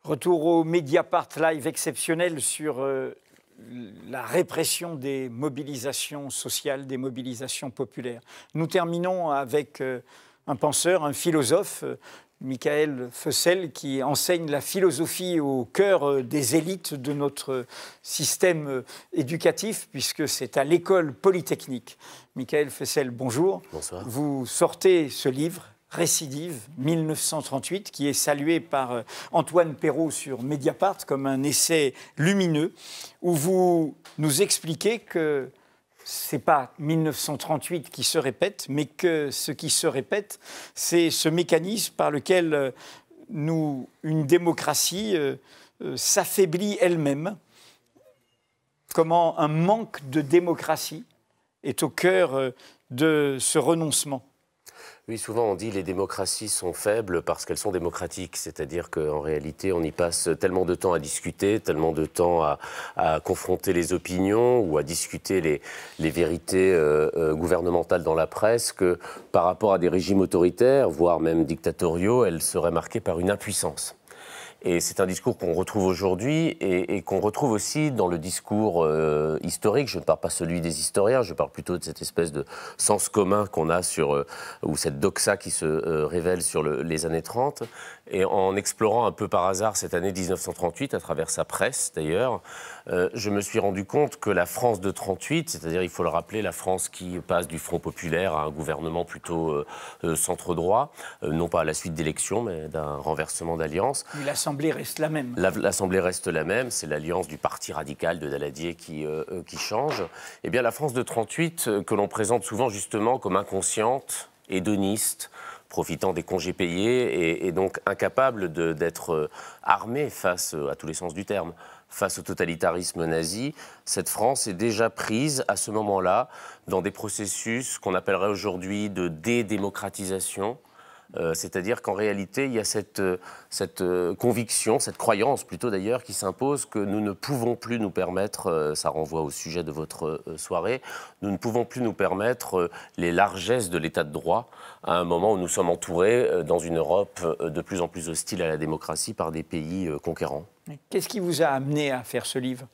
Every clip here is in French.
Retour au Mediapart Live exceptionnel sur la répression des mobilisations sociales, des mobilisations populaires. Nous terminons avec un penseur, un philosophe, Michael Fessel, qui enseigne la philosophie au cœur des élites de notre système éducatif, puisque c'est à l'école polytechnique. Michael Fessel, bonjour. Bonsoir. Vous sortez ce livre, Récidive, 1938, qui est salué par Antoine Perrault sur Mediapart comme un essai lumineux, où vous nous expliquez que ce n'est pas 1938 qui se répète, mais que ce qui se répète, c'est ce mécanisme par lequel une démocratie s'affaiblit elle-même. Comment un manque de démocratie est au cœur de ce renoncement. Oui, souvent on dit que les démocraties sont faibles parce qu'elles sont démocratiques, c'est-à-dire qu'en réalité on y passe tellement de temps à discuter, tellement de temps à confronter les opinions ou à discuter les vérités gouvernementales dans la presse que par rapport à des régimes autoritaires, voire même dictatoriaux, elles seraient marquées par une impuissance. Et c'est un discours qu'on retrouve aujourd'hui et qu'on retrouve aussi dans le discours historique. Je ne parle pas celui des historiens, je parle plutôt de cette espèce de sens commun qu'on a ou cette doxa qui se révèle sur les années 30. Et en explorant un peu par hasard cette année 1938, à travers sa presse d'ailleurs, je me suis rendu compte que la France de 38, c'est-à-dire, il faut le rappeler, la France qui passe du Front populaire à un gouvernement plutôt centre-droit, non pas à la suite d'élections, mais d'un renversement d'alliance. L'Assemblée reste la même. L'Assemblée reste la même, c'est l'alliance du parti radical de Daladier qui change. Eh bien, la France de 38, que l'on présente souvent justement comme inconsciente, hédoniste, profitant des congés payés et donc incapable d'être armée face, à tous les sens du terme, face au totalitarisme nazi, cette France est déjà prise à ce moment-là dans des processus qu'on appellerait aujourd'hui de dédémocratisation. C'est-à-dire qu'en réalité, il y a cette conviction, cette croyance plutôt d'ailleurs, qui s'impose que nous ne pouvons plus nous permettre, ça renvoie au sujet de votre soirée, nous ne pouvons plus nous permettre les largesses de l'état de droit à un moment où nous sommes entourés dans une Europe de plus en plus hostile à la démocratie par des pays conquérants. Qu'est-ce qui vous a amené à faire ce livre ?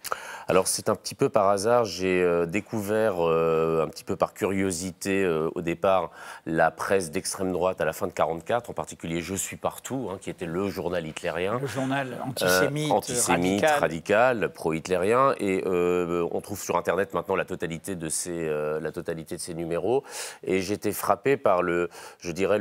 Alors c'est un petit peu par hasard, j'ai découvert un petit peu par curiosité au départ la presse d'extrême droite à la fin de 1944, en particulier Je suis partout, qui était le journal hitlérien. Le journal antisémite radical, pro-hitlérien, et on trouve sur Internet maintenant la totalité de ces numéros, et j'étais frappé par le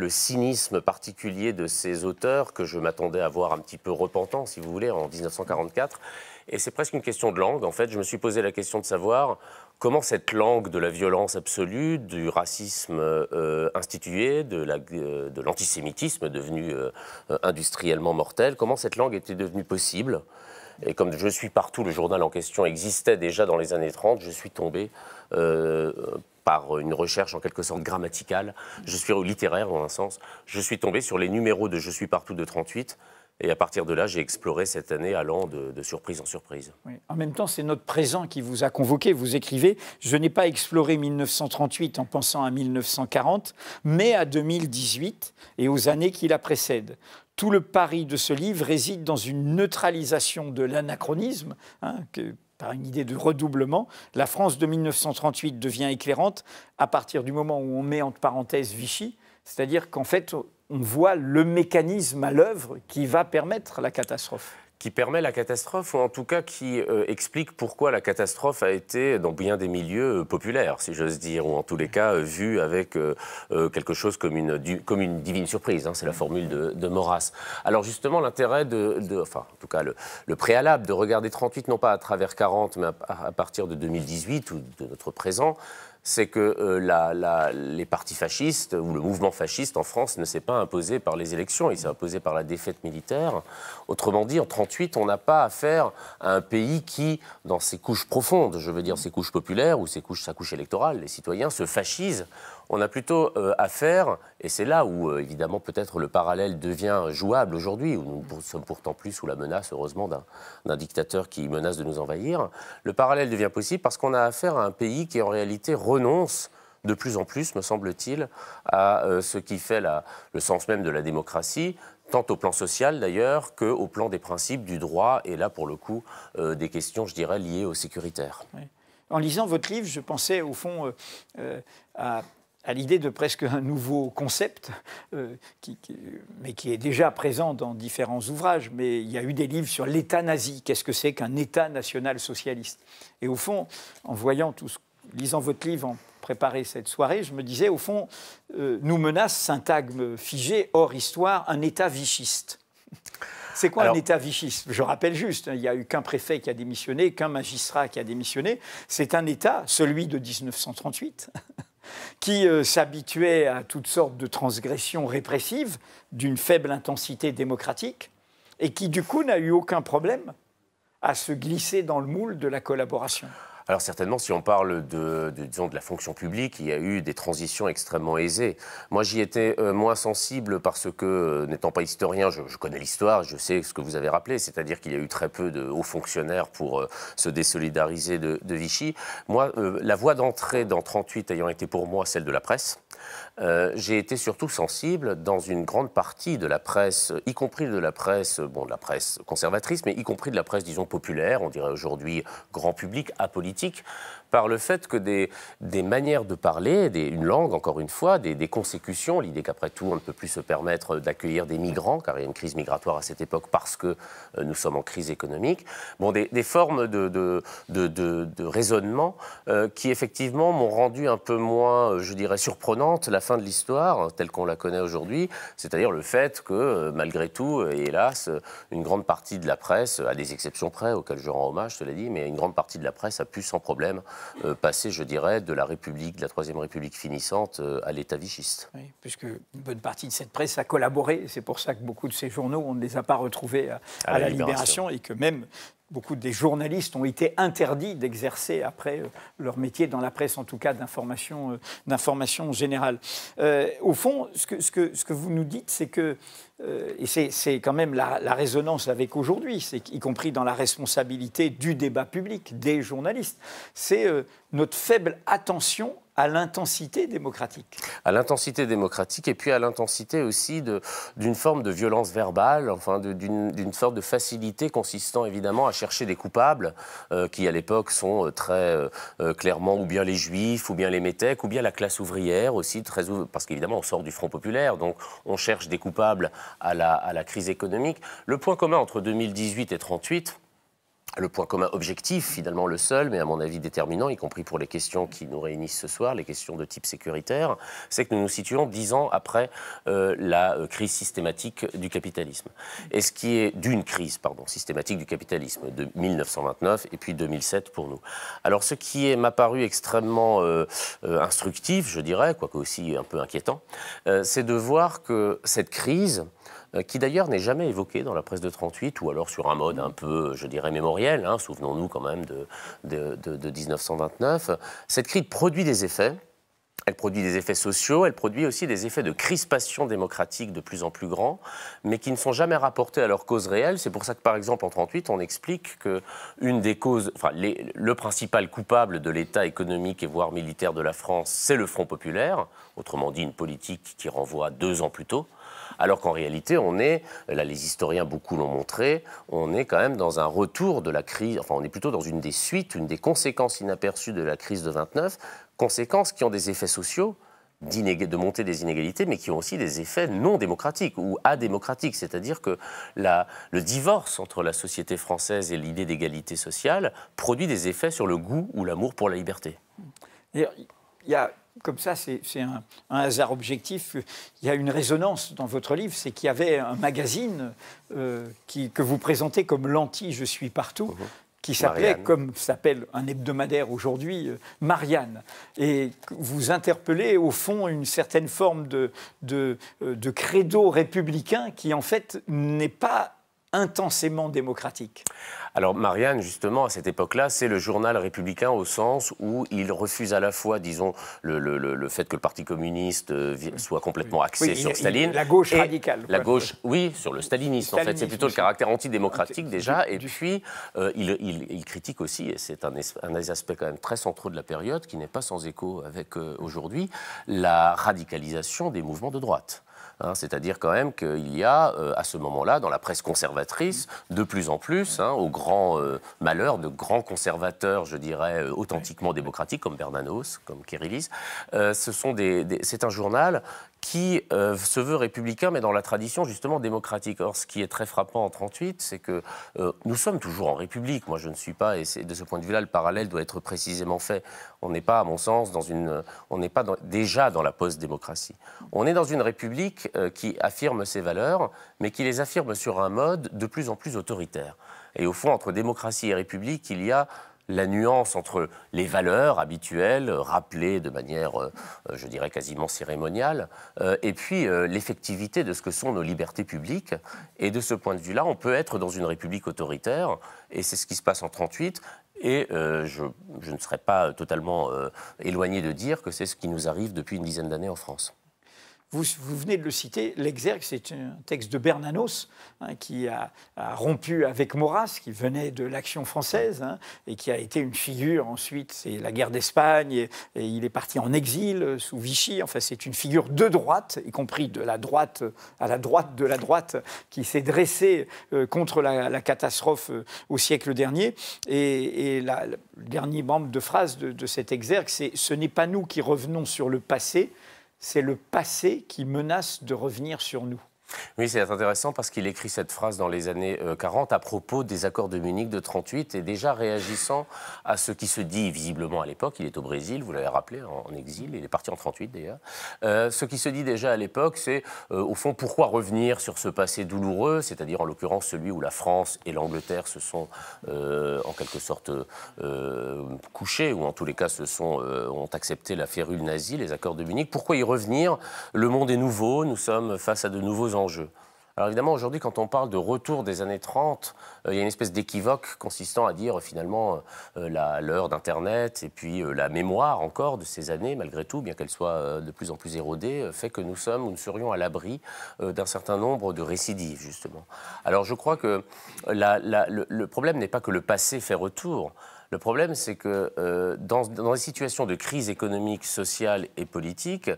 cynisme particulier de ces auteurs que je m'attendais à voir un petit peu repentants, si vous voulez, en 1944. Et c'est presque une question de langue. En fait, je me suis posé la question de savoir comment cette langue de la violence absolue, du racisme institué, de l'antisémitisme devenu industriellement mortel, comment cette langue était devenue possible. Et comme Je suis partout, le journal en question existait déjà dans les années 30, je suis tombé par une recherche en quelque sorte grammaticale, littéraire dans un sens, je suis tombé sur les numéros de Je suis partout de 38. Et à partir de là, j'ai exploré cette année allant de surprise en surprise. Oui. En même temps, c'est notre présent qui vous a convoqué. Vous écrivez « Je n'ai pas exploré 1938 en pensant à 1940, mais à 2018 et aux années qui la précèdent. Tout le pari de ce livre réside dans une neutralisation de l'anachronisme, par une idée de redoublement. La France de 1938 devient éclairante à partir du moment où on met entre parenthèses Vichy, c'est-à-dire qu'en fait, on voit le mécanisme à l'œuvre qui va permettre la catastrophe. Qui permet la catastrophe, ou en tout cas qui explique pourquoi la catastrophe a été, dans bien des milieux, populaire, si j'ose dire, ou en tous les cas vue avec quelque chose comme une divine surprise. C'est la formule de Maurras. Alors justement, l'intérêt enfin, en tout cas, le préalable de regarder 38, non pas à travers 40, mais à partir de 2018, ou de notre présent, c'est que les partis fascistes, ou le mouvement fasciste en France, ne s'est pas imposé par les élections, il s'est imposé par la défaite militaire. Autrement dit, en 1938, on n'a pas affaire à un pays qui, dans ses couches profondes, je veux dire ses couches populaires, ou sa couche électorale, les citoyens, se fascisent. On a plutôt affaire, et c'est là où, évidemment, peut-être le parallèle devient jouable aujourd'hui, où nous ne sommes pourtant plus sous la menace, heureusement, d'un dictateur qui menace de nous envahir. Le parallèle devient possible parce qu'on a affaire à un pays qui, en réalité, renonce de plus en plus, me semble-t-il, à ce qui fait le sens même de la démocratie, tant au plan social d'ailleurs qu'au plan des principes du droit, et là pour le coup des questions, je dirais, liées au sécuritaire. Oui. En lisant votre livre, je pensais au fond à l'idée de presque un nouveau concept, mais qui est déjà présent dans différents ouvrages. Mais il y a eu des livres sur l'État nazi. Qu'est-ce que c'est qu'un État national-socialiste? Et au fond, en lisant votre livre, en préparer cette soirée, je me disais, au fond, nous menace, syntagme figé, hors histoire, un État vichiste. C'est quoi un État vichiste? Je rappelle juste, il n'y a eu qu'un préfet qui a démissionné, qu'un magistrat qui a démissionné. C'est un État, celui de 1938, qui s'habituait à toutes sortes de transgressions répressives d'une faible intensité démocratique et qui, du coup, n'a eu aucun problème à se glisser dans le moule de la collaboration. Alors certainement, si on parle disons, de la fonction publique, il y a eu des transitions extrêmement aisées. Moi, j'y étais moins sensible parce que, n'étant pas historien, je connais l'histoire, je sais ce que vous avez rappelé, c'est-à-dire qu'il y a eu très peu de hauts fonctionnaires pour se désolidariser de Vichy. Moi, la voie d'entrée dans 1938 ayant été pour moi celle de la presse, j'ai été surtout sensible dans une grande partie de la presse, y compris de la presse, bon, de la presse conservatrice, mais y compris de la presse, disons, populaire, on dirait aujourd'hui grand public, apolitique, par le fait que des manières de parler, une langue, encore une fois, des consécutions, l'idée qu'après tout, on ne peut plus se permettre d'accueillir des migrants, car il y a une crise migratoire à cette époque parce que nous sommes en crise économique, bon, des formes de raisonnement qui, effectivement, m'ont rendu un peu moins, je dirais, surprenante la fin de l'histoire, telle qu'on la connaît aujourd'hui, c'est-à-dire le fait que, malgré tout, et hélas, une grande partie de la presse, à des exceptions près, auxquelles je rends hommage, je te l'ai dit, mais une grande partie de la presse a pu sans problème passer, je dirais, de la République, de la Troisième République finissante à l'État vichiste. Oui, puisque une bonne partie de cette presse a collaboré. C'est pour ça que beaucoup de ces journaux, on ne les a pas retrouvés à la Libération et que même beaucoup des journalistes ont été interdits d'exercer après leur métier dans la presse, en tout cas d'information générale. Au fond, ce que vous nous dites, c'est que, et c'est quand même la résonance avec aujourd'hui, c'est y compris dans la responsabilité du débat public, des journalistes, c'est notre faible attention à l'intensité démocratique. À l'intensité démocratique et puis à l'intensité aussi d'une forme de violence verbale, enfin d'une sorte de facilité consistant évidemment à chercher des coupables qui à l'époque sont très clairement ou bien les juifs, ou bien les métèques, ou bien la classe ouvrière aussi, parce qu'évidemment on sort du Front populaire, donc on cherche des coupables à la crise économique. Le point commun entre 2018 et 1938, le point commun objectif, finalement le seul, mais à mon avis déterminant, y compris pour les questions qui nous réunissent ce soir, les questions de type sécuritaire, c'est que nous nous situons 10 ans après la crise systématique du capitalisme. Et ce qui est d'une crise, systématique du capitalisme, de 1929 et puis 2007 pour nous. Alors ce qui m'a paru extrêmement instructif, je dirais, quoique aussi un peu inquiétant, c'est de voir que cette crise, qui d'ailleurs n'est jamais évoqué dans la presse de 1938, ou alors sur un mode un peu, je dirais, mémoriel, hein, souvenons-nous quand même de 1929. Cette crise produit des effets. Elle produit des effets sociaux, elle produit aussi des effets de crispation démocratique de plus en plus grands, mais qui ne sont jamais rapportés à leur cause réelle. C'est pour ça que, par exemple, en 1938, on explique qu'une des causes, le principal coupable de l'état économique et voire militaire de la France, c'est le Front populaire, autrement dit une politique qui renvoie 2 ans plus tôt. Alors qu'en réalité, là les historiens beaucoup l'ont montré, on est quand même dans un retour de la crise, enfin on est plutôt dans une des suites, une des conséquences inaperçues de la crise de 29, conséquences qui ont des effets sociaux, de montée des inégalités, mais qui ont aussi des effets non démocratiques ou adémocratiques, c'est-à-dire que le divorce entre la société française et l'idée d'égalité sociale produit des effets sur le goût ou l'amour pour la liberté. Il y a... Comme ça, c'est un hasard objectif. Il y a une résonance dans votre livre, c'est qu'il y avait un magazine que vous présentez comme l'anti « Je suis partout », qui s'appelait, comme s'appelle un hebdomadaire aujourd'hui, Marianne. Et vous interpellez, au fond, une certaine forme de credo républicain qui, en fait, n'est pas intensément démocratique. Alors Marianne, justement, à cette époque-là, c'est le journal républicain au sens où il refuse à la fois, disons, le fait que le Parti communiste soit complètement axé sur Staline. La gauche radicale. La gauche, oui, sur le stalinisme, en fait. C'est plutôt le caractère antidémocratique déjà. Et puis, il critique aussi, et c'est un des aspects quand même très centraux de la période, qui n'est pas sans écho avec aujourd'hui, la radicalisation des mouvements de droite. Hein, c'est-à-dire quand même qu'il y a, à ce moment-là, dans la presse conservatrice, de plus en plus, hein, au grand malheur de grands conservateurs, je dirais, authentiquement démocratiques, comme Bernanos, comme Kérylis, c'est un journal qui se veut républicain, mais dans la tradition justement démocratique. Or, ce qui est très frappant en 1938, c'est que nous sommes toujours en République. Moi, je ne suis pas, et de ce point de vue-là, le parallèle doit être précisément fait. On n'est pas, à mon sens, déjà dans la post-démocratie. On est dans une République qui affirme ses valeurs, mais qui les affirme sur un mode de plus en plus autoritaire. Et au fond, entre démocratie et République, il y a la nuance entre les valeurs habituelles, rappelées de manière, je dirais, quasiment cérémoniale, et puis l'effectivité de ce que sont nos libertés publiques. Et de ce point de vue-là, on peut être dans une république autoritaire, et c'est ce qui se passe en 1938, et je ne serais pas totalement éloigné de dire que c'est ce qui nous arrive depuis une dizaine d'années en France. Vous venez de le citer, l'Exergue, c'est un texte de Bernanos qui a rompu avec Maurras, qui venait de l'Action française et qui a été une figure ensuite. C'est la guerre d'Espagne et il est parti en exil sous Vichy. Enfin, c'est une figure de droite, y compris de la droite à la droite de la droite, qui s'est dressée contre la catastrophe au siècle dernier. Et le dernier membre de phrase de cet Exergue, c'est « Ce n'est pas nous qui revenons sur le passé ». C'est le passé qui menace de revenir sur nous. Oui, c'est intéressant parce qu'il écrit cette phrase dans les années 40 à propos des accords de Munich de 1938 et déjà réagissant à ce qui se dit visiblement à l'époque. Il est au Brésil, vous l'avez rappelé, en exil, il est parti en 1938 d'ailleurs. Ce qui se dit déjà à l'époque, c'est au fond pourquoi revenir sur ce passé douloureux, c'est-à-dire en l'occurrence celui où la France et l'Angleterre se sont en quelque sorte couchés, ou en tous les cas ont accepté la férule nazie, les accords de Munich. Pourquoi y revenir? Le monde est nouveau, nous sommes face à de nouveaux enjeux. Alors évidemment, aujourd'hui, quand on parle de retour des années 30, il y a une espèce d'équivoque consistant à dire finalement l'heure d'Internet et puis la mémoire encore de ces années, malgré tout, bien qu'elle soit de plus en plus érodée, fait que nous serions à l'abri d'un certain nombre de récidives, justement. Alors je crois que le problème n'est pas que le passé fait retour. Le problème, c'est que dans des situations de crise économique, sociale et politique,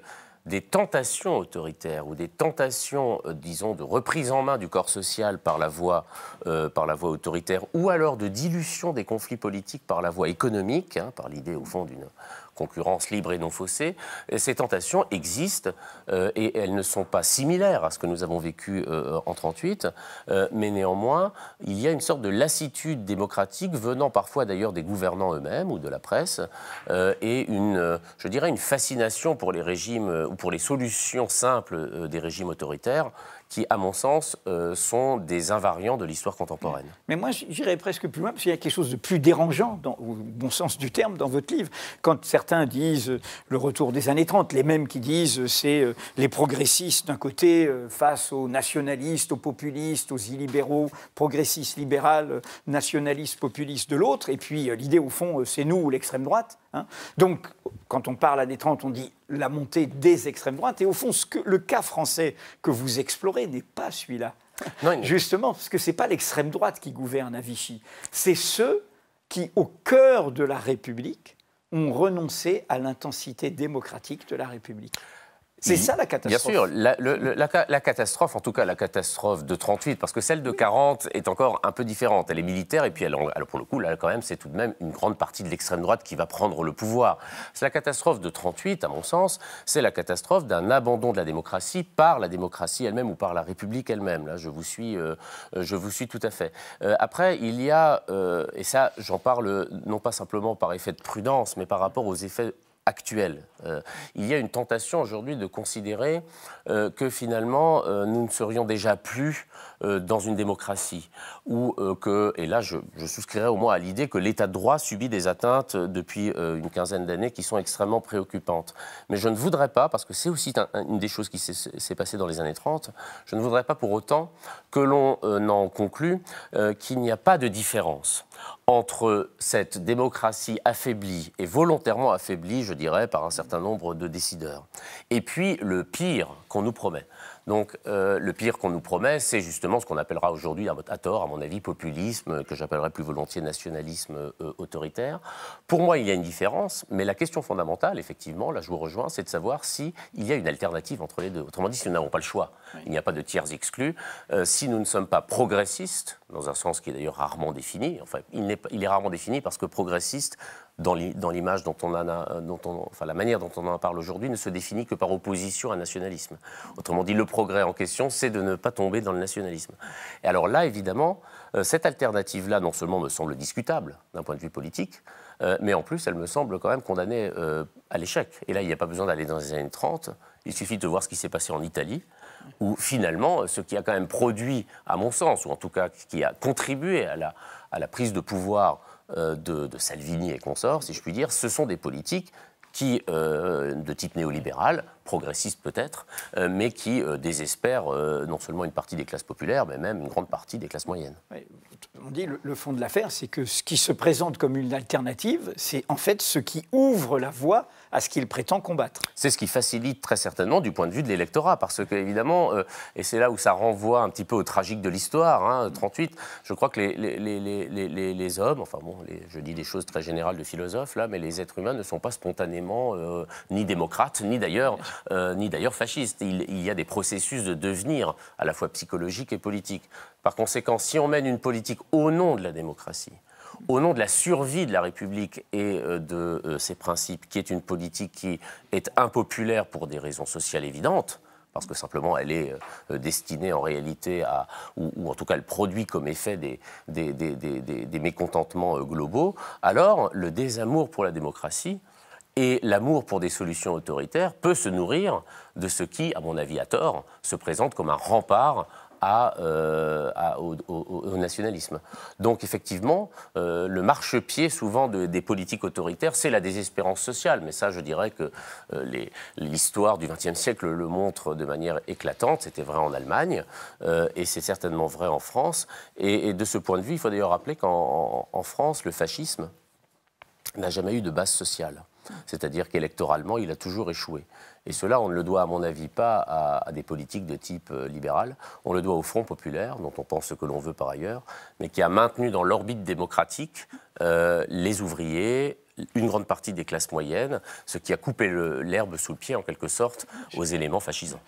des tentations autoritaires ou des tentations, disons, de reprise en main du corps social par la voie autoritaire, ou alors de dilution des conflits politiques par la voie économique, par l'idée, au fond, d'une concurrence libre et non faussée, ces tentations existent et elles ne sont pas similaires à ce que nous avons vécu en 1938, mais néanmoins, il y a une sorte de lassitude démocratique venant parfois d'ailleurs des gouvernants eux-mêmes ou de la presse et je dirais une fascination pour les régimes ou pour les solutions simples des régimes autoritaires qui, à mon sens, sont des invariants de l'histoire contemporaine. Mais moi, j'irais presque plus loin, parce qu'il y a quelque chose de plus dérangeant, au bon sens du terme, dans votre livre. Quand certains disent le retour des années 30, les mêmes qui disent c'est les progressistes d'un côté face aux nationalistes, aux populistes, aux illibéraux, progressistes, libérales, nationalistes, populistes de l'autre, et puis l'idée, au fond, c'est nous ou l'extrême droite. Donc, quand on parle années 30, on dit la montée des extrêmes droites. Et au fond, le cas français que vous explorez n'est pas celui-là. Non, justement, parce que ce n'est pas l'extrême droite qui gouverne à Vichy. C'est ceux qui, au cœur de la République, ont renoncé à l'intensité démocratique de la République. C'est ça la catastrophe. Bien sûr, la catastrophe, en tout cas la catastrophe de 1938, parce que celle de 1940 est encore un peu différente. Elle est militaire et puis elle, pour le coup, là quand même, c'est tout de même une grande partie de l'extrême droite qui va prendre le pouvoir. C'est la catastrophe de 1938, à mon sens, c'est la catastrophe d'un abandon de la démocratie par la démocratie elle-même ou par la République elle-même. Là, je vous suis tout à fait. Après, il y a, et ça, j'en parle non pas simplement par effet de prudence, mais par rapport aux effets actuelle. Il y a une tentation aujourd'hui de considérer que finalement nous ne serions déjà plus dans une démocratie ou et là je souscrirais au moins à l'idée que l'état de droit subit des atteintes depuis une quinzaine d'années qui sont extrêmement préoccupantes. Mais je ne voudrais pas, parce que c'est aussi une des choses qui s'est passée dans les années 30, je ne voudrais pas pour autant que l'on en conclue qu'il n'y a pas de différence entre cette démocratie affaiblie et volontairement affaiblie, je dirais, par un certain nombre de décideurs, et puis le pire qu'on nous promet. Donc le pire qu'on nous promet, c'est justement ce qu'on appellera aujourd'hui, à tort, à mon avis, populisme, que j'appellerais plus volontiers nationalisme autoritaire. Pour moi, il y a une différence, mais la question fondamentale, effectivement, là je vous rejoins, c'est de savoir s'il y a une alternative entre les deux. Autrement dit, si nous n'avons pas le choix, il n'y a pas de tiers exclus, si nous ne sommes pas progressistes, dans un sens qui est d'ailleurs rarement défini, enfin il est rarement défini parce que progressiste, dans l'image dont enfin la manière dont on en parle aujourd'hui, ne se définit que par opposition à un nationalisme. Autrement dit, le progrès en question, c'est de ne pas tomber dans le nationalisme. Et alors là, évidemment, cette alternative-là, non seulement me semble discutable d'un point de vue politique, mais en plus, elle me semble quand même condamnée à l'échec. Et là, il n'y a pas besoin d'aller dans les années 30, il suffit de voir ce qui s'est passé en Italie, où finalement, ce qui a quand même produit, à mon sens, ou en tout cas qui a contribué à la prise de pouvoir de Salvini et consorts, si je puis dire, ce sont des politiques qui, de type néolibéral, progressiste peut-être, mais qui désespèrent non seulement une partie des classes populaires, mais même une grande partie des classes moyennes. Oui, on dit le fond de l'affaire, c'est que ce qui se présente comme une alternative, c'est en fait ce qui ouvre la voie à ce qu'il prétend combattre. C'est ce qui facilite très certainement du point de vue de l'électorat, parce que évidemment, et c'est là où ça renvoie un petit peu au tragique de l'histoire, hein, 38, je crois que les hommes, enfin bon, je dis des choses très générales de philosophes là, mais les êtres humains ne sont pas spontanément ni démocrates, ni d'ailleurs fascistes. Il y a des processus de devenir à la fois psychologiques et politiques. Par conséquent, si on mène une politique au nom de la démocratie, au nom de la survie de la République et de ses principes, qui est une politique qui est impopulaire pour des raisons sociales évidentes, parce que simplement elle est destinée en réalité à, ou en tout cas elle produit comme effet des mécontentements globaux, alors le désamour pour la démocratie et l'amour pour des solutions autoritaires peut se nourrir de ce qui, à mon avis à tort, se présente comme un rempart au nationalisme. Donc effectivement, le marchepied souvent des politiques autoritaires, c'est la désespérance sociale. Mais ça, je dirais que l'histoire du XXe siècle le montre de manière éclatante. C'était vrai en Allemagne et c'est certainement vrai en France. Et de ce point de vue, il faut d'ailleurs rappeler qu'en France, le fascisme n'a jamais eu de base sociale. C'est-à-dire qu'électoralement, il a toujours échoué. Et cela, on ne le doit, à mon avis, pas à des politiques de type libéral. On le doit au Front populaire, dont on pense ce que l'on veut par ailleurs, mais qui a maintenu dans l'orbite démocratique les ouvriers, une grande partie des classes moyennes, ce qui a coupé l'herbe sous le pied, en quelque sorte, aux éléments fascisants.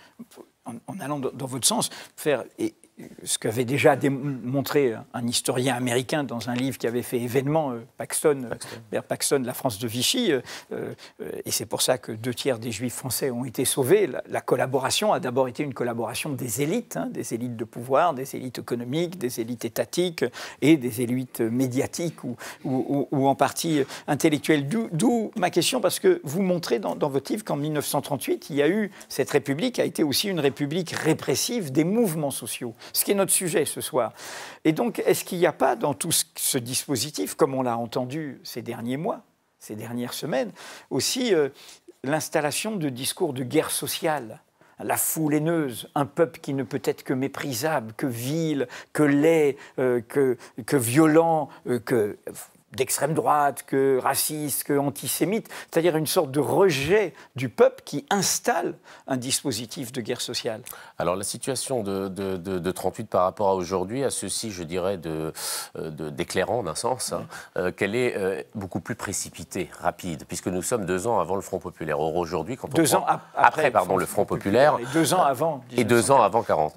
En allant dans votre sens, faire... ce qu'avait déjà démontré un historien américain dans un livre qui avait fait événement, Paxton, La France de Vichy, et c'est pour ça que 2/3 des Juifs français ont été sauvés. La collaboration a d'abord été une collaboration des élites de pouvoir, des élites économiques, des élites étatiques et des élites médiatiques ou en partie intellectuelles. D'où ma question, parce que vous montrez dans votre livre qu'en 1938, il y a eu, cette République a été aussi une République répressive des mouvements sociaux. Ce qui est notre sujet ce soir. Et donc, est-ce qu'il n'y a pas dans tout ce dispositif, comme on l'a entendu ces derniers mois, ces dernières semaines, aussi l'installation de discours de guerre sociale, la foule haineuse, un peuple qui ne peut être que méprisable, que vil, que laid, que violent, que... d'extrême droite, que raciste, que antisémite, c'est-à-dire une sorte de rejet du peuple qui installe un dispositif de guerre sociale. Alors la situation de 38 par rapport à aujourd'hui a ceci, je dirais, d'éclairant d'un sens, qu'elle est beaucoup plus précipitée, rapide, puisque nous sommes 2 ans avant le Front populaire. Or aujourd'hui, quand on 2 ans après le Front populaire, et 2 ans avant. Et 2 ans avant 40.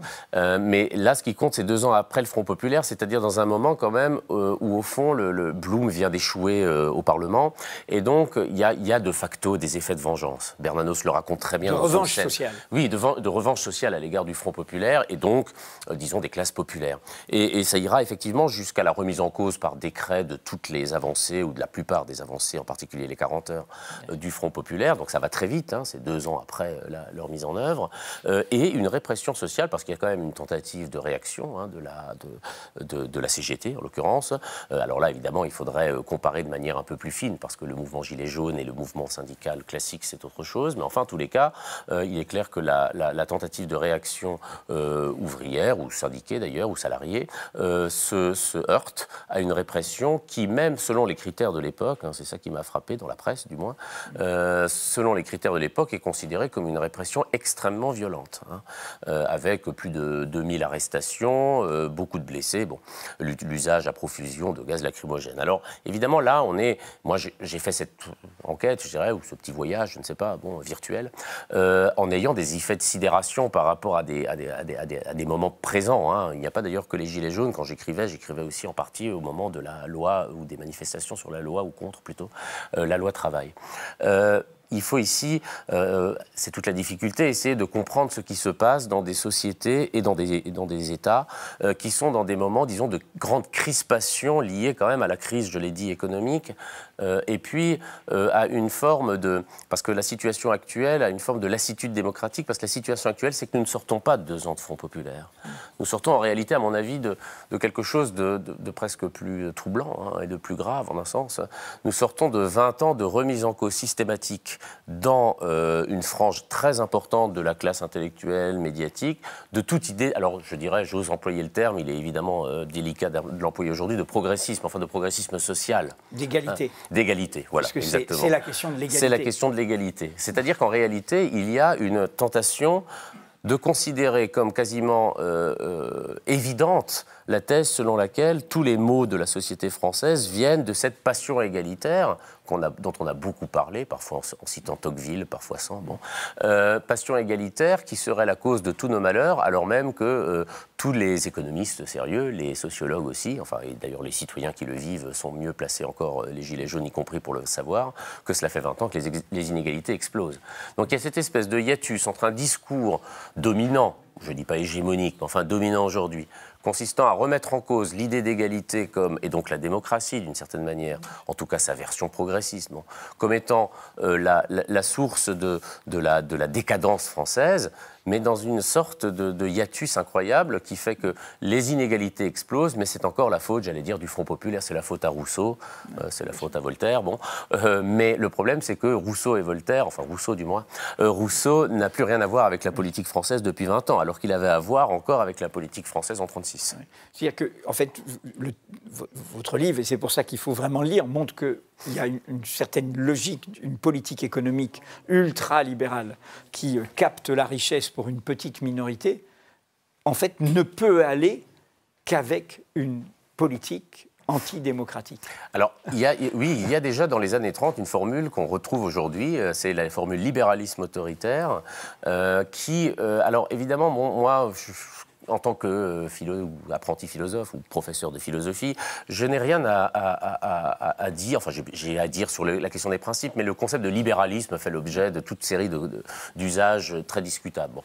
Mais là, ce qui compte, c'est 2 ans après le Front populaire, c'est-à-dire dans un moment quand même où au fond le Blum vient d'échouer au Parlement, et donc il y a de facto des effets de vengeance. Bernanos le raconte très bien. De revanche sociale. Oui, de revanche sociale à l'égard du Front populaire, et donc, disons, des classes populaires. Et ça ira effectivement jusqu'à la remise en cause par décret de toutes les avancées, ou de la plupart des avancées, en particulier les 40 heures du Front populaire, donc ça va très vite, c'est 2 ans après leur mise en œuvre, et une répression sociale, parce qu'il y a quand même une tentative de réaction de la CGT, en l'occurrence. Alors là, évidemment, il faudrait faudrait comparer de manière un peu plus fine, parce que le mouvement Gilets jaunes et le mouvement syndical classique, c'est autre chose. Mais enfin, en tous les cas, il est clair que la tentative de réaction ouvrière, ou syndiquée d'ailleurs, ou salariée, se heurte à une répression qui, même selon les critères de l'époque, c'est ça qui m'a frappé dans la presse du moins, selon les critères de l'époque, est considérée comme une répression extrêmement violente, avec plus de 2000 arrestations, beaucoup de blessés, bon, l'usage à profusion de gaz lacrymogène. Alors évidemment là, moi j'ai fait cette enquête, je dirais, ou ce petit voyage, je ne sais pas, bon, virtuel, en ayant des effets de sidération par rapport à des moments présents. Il n'y a pas d'ailleurs que les Gilets jaunes. Quand j'écrivais aussi en partie au moment de la loi, ou des manifestations sur la loi, ou contre plutôt, la loi travail. Il faut ici, c'est toute la difficulté, essayer de comprendre ce qui se passe dans des sociétés et dans des États qui sont dans des moments, disons, de grande crispation liée quand même à la crise, je l'ai dit, économique, et puis à une forme de... Parce que la situation actuelle a une forme de lassitude démocratique, parce que la situation actuelle, c'est que nous ne sortons pas de 2 ans de Front populaire. Nous sortons en réalité, à mon avis, de quelque chose de presque plus troublant, et de plus grave, en un sens. Nous sortons de 20 ans de remise en cause systématique dans une frange très importante de la classe intellectuelle, médiatique, de toute idée, alors je dirais, j'ose employer le terme, il est évidemment délicat de l'employer aujourd'hui, de progressisme, enfin de progressisme social. D'égalité. D'égalité, voilà, exactement. C'est la question de l'égalité. C'est la question de l'égalité. C'est-à-dire qu'en réalité, il y a une tentation de considérer comme quasiment évidente la thèse selon laquelle tous les maux de la société française viennent de cette passion égalitaire dont on a beaucoup parlé, parfois en citant Tocqueville, parfois sans, passion égalitaire qui serait la cause de tous nos malheurs, alors même que tous les économistes sérieux, les sociologues aussi, enfin, et d'ailleurs les citoyens qui le vivent sont mieux placés encore, les Gilets jaunes y compris, pour le savoir, que cela fait 20 ans que les inégalités explosent. Donc il y a cette espèce de hiatus entre un discours dominant, je ne dis pas hégémonique, mais enfin dominant aujourd'hui, consistant à remettre en cause l'idée d'égalité et donc la démocratie d'une certaine manière, en tout cas sa version progressiste, comme étant la source de la décadence française, mais dans une sorte de hiatus incroyable qui fait que les inégalités explosent, mais c'est encore la faute, j'allais dire, du Front populaire, c'est la faute à Rousseau, c'est la faute à Voltaire, mais le problème c'est que Rousseau et Voltaire, enfin Rousseau du moins, Rousseau n'a plus rien à voir avec la politique française depuis 20 ans, alors qu'il avait à voir encore avec la politique française en 1936. C'est-à-dire que, en fait, votre livre, et c'est pour ça qu'il faut vraiment le lire, montre qu'il y a une certaine logique, une politique économique ultra-libérale qui capte la richesse pour une petite minorité, en fait, ne peut aller qu'avec une politique antidémocratique. Alors, il y a déjà dans les années 30 une formule qu'on retrouve aujourd'hui, c'est la formule libéralisme autoritaire, alors évidemment, moi, en tant que apprenti philosophe ou professeur de philosophie, je n'ai rien à dire, enfin j'ai à dire sur la question des principes, mais le concept de libéralisme fait l'objet de toute série d'usages très discutables.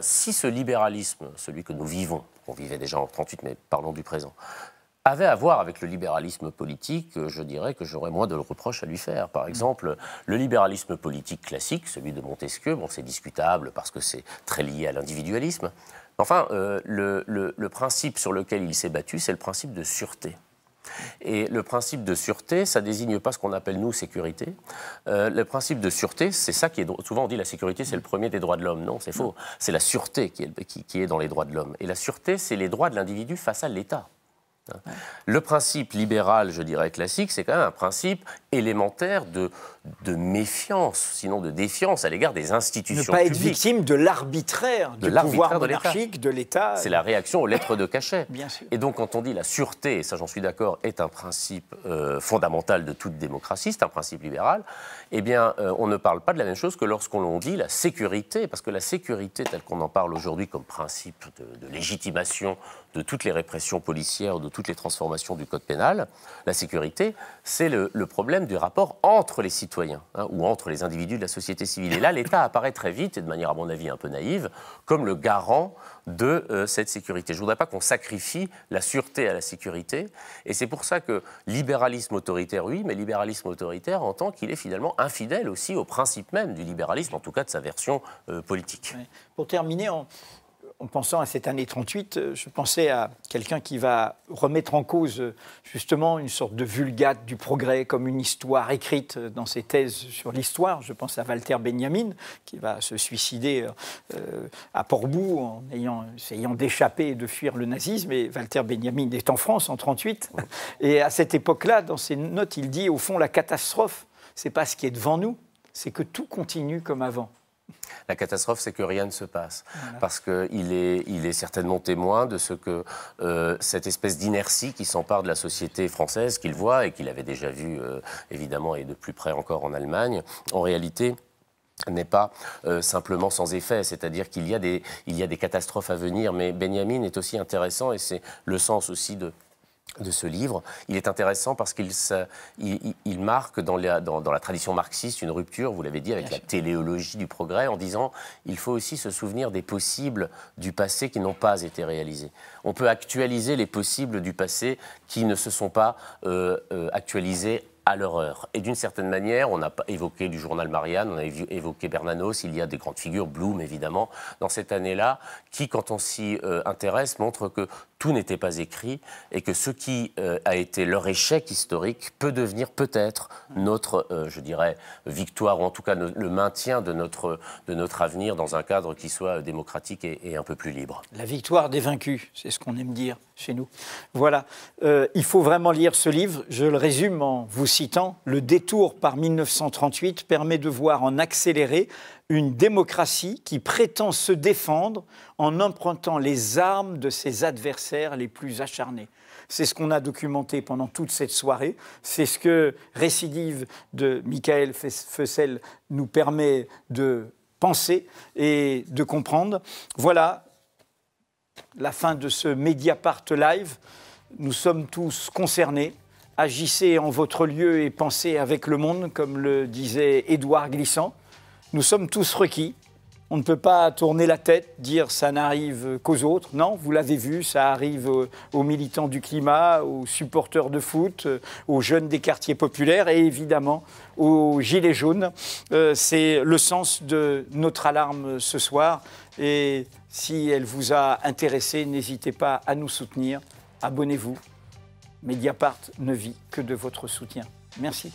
Si ce libéralisme, celui que nous vivons, on vivait déjà en 1938, mais parlons du présent, avait à voir avec le libéralisme politique, je dirais que j'aurais moins de reproches à lui faire. Par exemple, le libéralisme politique classique, celui de Montesquieu, c'est discutable parce que c'est très lié à l'individualisme. Enfin, le principe sur lequel il s'est battu, c'est le principe de sûreté. Et le principe de sûreté, ça désigne pas ce qu'on appelle, nous, sécurité. Le principe de sûreté, c'est ça qui est... Souvent, on dit la sécurité, c'est le premier des droits de l'homme. Non, c'est faux. C'est la sûreté qui est dans les droits de l'homme. Et la sûreté, c'est les droits de l'individu face à l'État. Le principe libéral, je dirais classique, c'est quand même un principe élémentaire de méfiance, sinon de défiance à l'égard des institutions publiques. Ne pas être victime de l'arbitraire du pouvoir monarchique, de l'État. C'est la réaction aux lettres de cachet. Bien sûr. Et donc quand on dit la sûreté, et ça j'en suis d'accord, est un principe fondamental de toute démocratie, c'est un principe libéral, eh bien on ne parle pas de la même chose que lorsqu'on dit la sécurité, parce que la sécurité telle qu'on en parle aujourd'hui comme principe de légitimation de toutes les répressions policières, de toutes les transformations du code pénal, la sécurité, c'est le problème du rapport entre les citoyens, ou entre les individus de la société civile. Et là, l'État apparaît très vite, et de manière à mon avis un peu naïve, comme le garant de cette sécurité. Je ne voudrais pas qu'on sacrifie la sûreté à la sécurité, et c'est pour ça que libéralisme autoritaire, oui, mais libéralisme autoritaire en tant qu'il est finalement infidèle aussi au principe même du libéralisme, en tout cas de sa version politique. Ouais. Pour terminer, en pensant à cette année 38, je pensais à quelqu'un qui va remettre en cause justement une sorte de vulgate du progrès comme une histoire écrite dans ses thèses sur l'histoire. Je pense à Walter Benjamin qui va se suicider à Portbou en essayant d'échapper et de fuir le nazisme. Et Walter Benjamin est en France en 38. Et à cette époque-là, dans ses notes, il dit au fond la catastrophe, c'est pas ce qui est devant nous, c'est que tout continue comme avant. La catastrophe, c'est que rien ne se passe. Voilà. Parce qu'il est certainement témoin de ce que cette espèce d'inertie qui s'empare de la société française, qu'il voit et qu'il avait déjà vu, évidemment, et de plus près encore en Allemagne, en réalité n'est pas simplement sans effet, c'est-à-dire qu'il y a des catastrophes à venir. Mais Benjamin est aussi intéressant, et c'est le sens aussi de ce livre. Il est intéressant parce qu'il marque dans la tradition marxiste une rupture, vous l'avez dit, avec la téléologie du progrès, en disant il faut aussi se souvenir des possibles du passé qui n'ont pas été réalisés. On peut actualiser les possibles du passé qui ne se sont pas actualisés à leur heure. Et d'une certaine manière, on a évoqué du journal Marianne, on a évoqué Bernanos, il y a des grandes figures, Blum évidemment, dans cette année-là, qui, quand on s'y intéresse, montrent que tout n'était pas écrit et que ce qui a été leur échec historique peut devenir peut-être notre, je dirais, victoire, ou en tout cas le maintien de notre avenir dans un cadre qui soit démocratique et un peu plus libre. La victoire des vaincus, c'est ce qu'on aime dire chez nous. Voilà, il faut vraiment lire ce livre. Je le résume en vous citant. Le détour par 1938 permet de voir en accéléré une démocratie qui prétend se défendre en empruntant les armes de ses adversaires les plus acharnés. C'est ce qu'on a documenté pendant toute cette soirée. C'est ce que Récidive de Michael Fessel nous permet de penser et de comprendre. Voilà la fin de ce Mediapart Live. Nous sommes tous concernés. Agissez en votre lieu et pensez avec le monde, comme le disait Édouard Glissant. Nous sommes tous requis. On ne peut pas tourner la tête, dire ça n'arrive qu'aux autres. Non, vous l'avez vu, ça arrive aux militants du climat, aux supporters de foot, aux jeunes des quartiers populaires et évidemment aux gilets jaunes. C'est le sens de notre alarme ce soir. Et si elle vous a intéressé, n'hésitez pas à nous soutenir. Abonnez-vous. Mediapart ne vit que de votre soutien. Merci.